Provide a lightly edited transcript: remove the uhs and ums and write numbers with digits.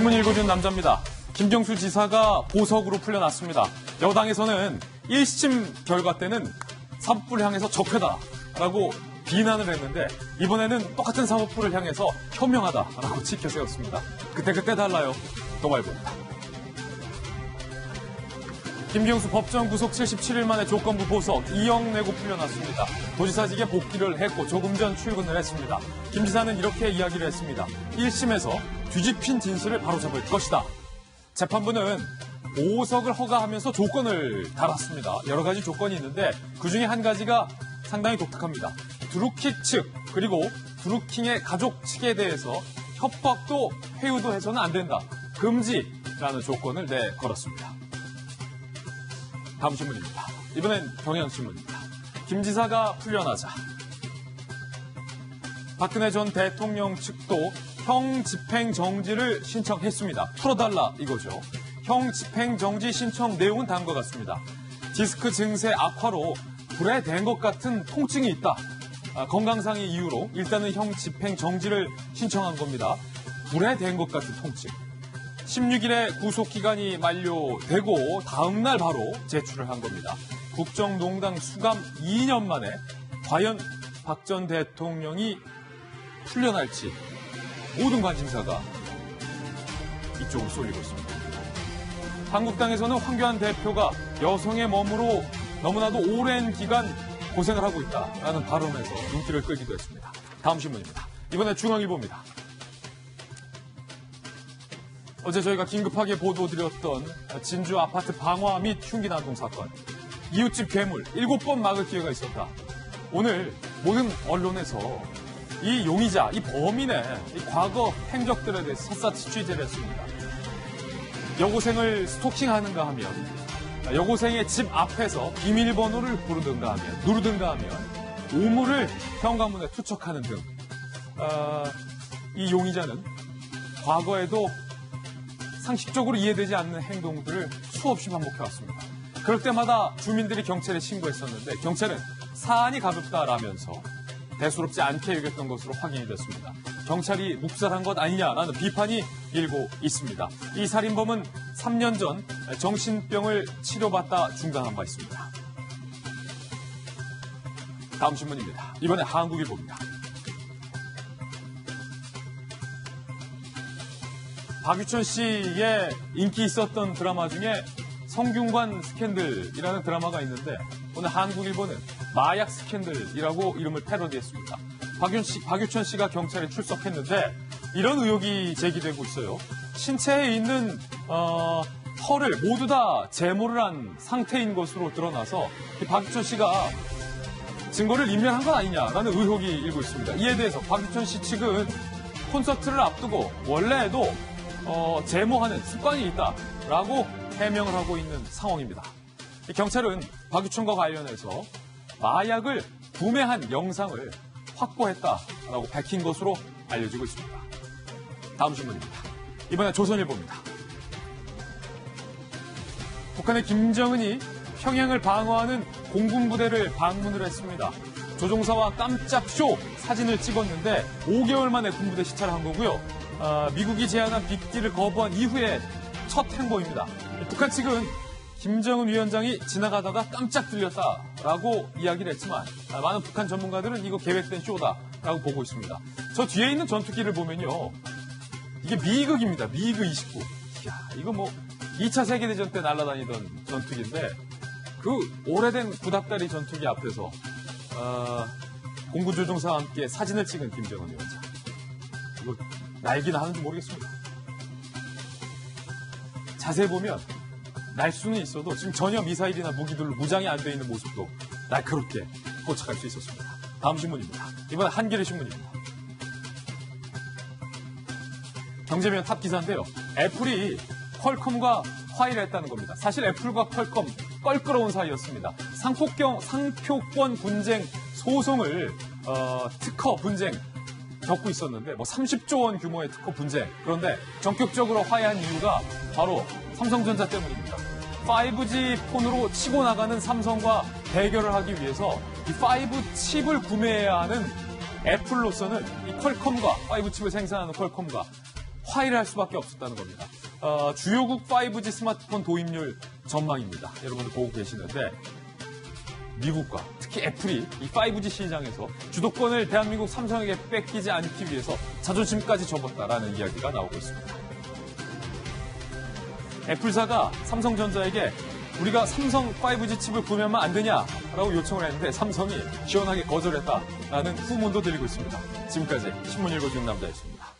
신문 읽어준 남자입니다. 김경수 지사가 보석으로 풀려났습니다. 여당에서는 1심 결과 때는 사법부를 향해서 적폐다라고 비난을 했는데 이번에는 똑같은 사법부를 향해서 현명하다라고 지켜세웠습니다. 그때 달라요. 도발부입니다. 김경수 법정 구속 77일 만에 조건부 보석 2억 내고 풀려났습니다. 도지사직에 복귀를 했고 조금 전 출근을 했습니다. 김 지사는 이렇게 이야기를 했습니다. 1심에서 뒤집힌 진술을 바로잡을 것이다. 재판부는 보석을 허가하면서 조건을 달았습니다. 여러 가지 조건이 있는데 그중에 한 가지가 상당히 독특합니다. 드루킹 측 그리고 드루킹의 가족 측에 대해서 협박도 회유도 해서는 안 된다. 금지라는 조건을 내걸었습니다. 다음 신문입니다. 이번엔 경향신문입니다. 김 지사가 풀려나자 박근혜 전 대통령 측도 형 집행정지를 신청했습니다. 풀어달라 이거죠. 형 집행정지 신청 내용은 다음과 같습니다. 디스크 증세 악화로 불에 댄 것 같은 통증이 있다. 건강상의 이유로 일단은 형 집행정지를 신청한 겁니다. 불에 댄 것 같은 통증. 16일에 구속기간이 만료되고 다음 날 바로 제출을 한 겁니다. 국정농단 수감 2년 만에 과연 박 전 대통령이 풀려날지 모든 관심사가 이쪽으로 쏠리고 있습니다. 한국당에서는 황교안 대표가 여성의 몸으로 너무나도 오랜 기간 고생을 하고 있다라는 발언에서 눈길을 끌기도 했습니다. 다음 신문입니다. 이번에 중앙일보입니다. 어제 저희가 긴급하게 보도드렸던 진주 아파트 방화 및 흉기 난동 사건. 이웃집 괴물 7번 막을 기회가 있었다. 오늘 모든 언론에서 이 용의자, 이 범인의 이 과거 행적들에 대해서 샅샅이 취재를 했습니다. 여고생을 스토킹하는가 하면 여고생의 집 앞에서 비밀번호를 누르든가 하면 오물을 현관문에 투척하는 등 이 용의자는 과거에도 상식적으로 이해되지 않는 행동들을 수없이 반복해왔습니다. 그럴 때마다 주민들이 경찰에 신고했었는데 경찰은 사안이 가볍다라면서 대수롭지 않게 여겼던 것으로 확인이 됐습니다. 경찰이 묵살한 것 아니냐라는 비판이 일고 있습니다. 이 살인범은 3년 전 정신병을 치료받다 중단한 바 있습니다. 다음 신문입니다. 이번에 한국일보입니다. 박유천 씨의 인기 있었던 드라마 중에 성균관 스캔들이라는 드라마가 있는데 오늘 한국일보는 마약 스캔들이라고 이름을 패러디했습니다. 박유천 씨가 경찰에 출석했는데 이런 의혹이 제기되고 있어요. 신체에 있는 털을 모두 다 제모를 한 상태인 것으로 드러나서 박유천 씨가 증거를 인멸한 건 아니냐라는 의혹이 일고 있습니다. 이에 대해서 박유천 씨 측은 콘서트를 앞두고 원래도 제모하는 습관이 있다라고 해명을 하고 있는 상황입니다. 경찰은 박유천과 관련해서 마약을 구매한 영상을 확보했다라고 밝힌 것으로 알려지고 있습니다. 다음 신문입니다. 이번엔 조선일보입니다. 북한의 김정은이 평양을 방어하는 공군부대를 방문을 했습니다. 조종사와 깜짝 쇼 사진을 찍었는데 5개월 만에 군부대 시찰을 한 거고요. 미국이 제안한 빅딜을 거부한 이후에 첫 행보입니다. 북한 측은 김정은 위원장이 지나가다가 깜짝 들렸다라고 이야기를 했지만 많은 북한 전문가들은 이거 계획된 쇼다라고 보고 있습니다. 저 뒤에 있는 전투기를 보면요. 이게 미그입니다. 미그 29. 이야, 이거 뭐 2차 세계대전 때 날아다니던 전투기인데 그 오래된 구닥다리 전투기 앞에서 공군조종사와 함께 사진을 찍은 김정은 위원장. 이거 날기나 하는지 모르겠습니다. 자세히 보면 날 수는 있어도 지금 전혀 미사일이나 무기들로 무장이 안 돼 있는 모습도 날카롭게 포착할 수 있었습니다. 다음 신문입니다. 이번엔 한겨레 신문입니다. 경제면 탑 기사인데요. 애플이 퀄컴과 화해를 했다는 겁니다. 사실 애플과 퀄컴 껄끄러운 사이였습니다. 상표권 분쟁 소송을 특허 분쟁 겪고 있었는데 30조 원 규모의 특허 분쟁. 그런데 전격적으로 화해한 이유가 바로 삼성전자 때문입니다. 5G 폰으로 치고 나가는 삼성과 대결을 하기 위해서 이 5칩을 구매해야 하는 애플로서는 이 퀄컴과 5칩을 생산하는 퀄컴과 화해를 할 수밖에 없었다는 겁니다. 주요국 5G 스마트폰 도입률 전망입니다. 여러분들 보고 계시는데 미국과 특히 애플이 이 5G 시장에서 주도권을 대한민국 삼성에게 뺏기지 않기 위해서 자존심까지 접었다라는 이야기가 나오고 있습니다. 애플사가 삼성전자에게 우리가 삼성 5G 칩을 구매하면 안 되냐라고 요청을 했는데 삼성이 시원하게 거절했다라는 후문도 들리고 있습니다. 지금까지 신문 읽어주는 남자였습니다.